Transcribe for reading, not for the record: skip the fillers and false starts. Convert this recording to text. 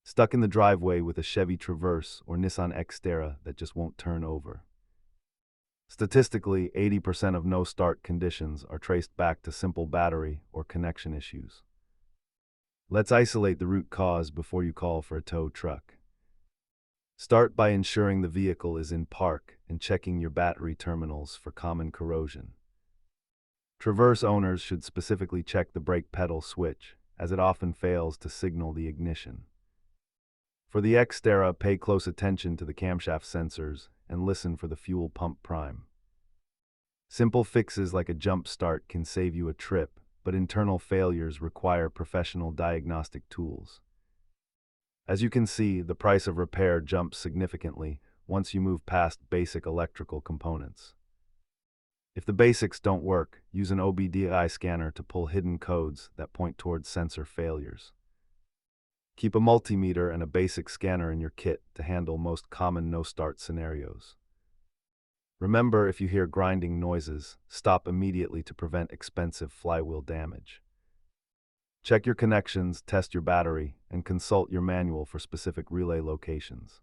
Stuck in the driveway with a Chevy Traverse or Nissan Xterra that just won't turn over. Statistically, 80% of no-start conditions are traced back to simple battery or connection issues. Let's isolate the root cause before you call for a tow truck. Start by ensuring the vehicle is in park and checking your battery terminals for common corrosion. Traverse owners should specifically check the brake pedal switch, as it often fails to signal the ignition. For the Xterra, pay close attention to the camshaft sensors and listen for the fuel pump prime. Simple fixes like a jump start can save you a trip, but internal failures require professional diagnostic tools. As you can see, the price of repair jumps significantly once you move past basic electrical components. If the basics don't work, use an OBDI scanner to pull hidden codes that point towards sensor failures. Keep a multimeter and a basic scanner in your kit to handle most common no-start scenarios. Remember, if you hear grinding noises, stop immediately to prevent expensive flywheel damage. Check your connections, test your battery, and consult your manual for specific relay locations.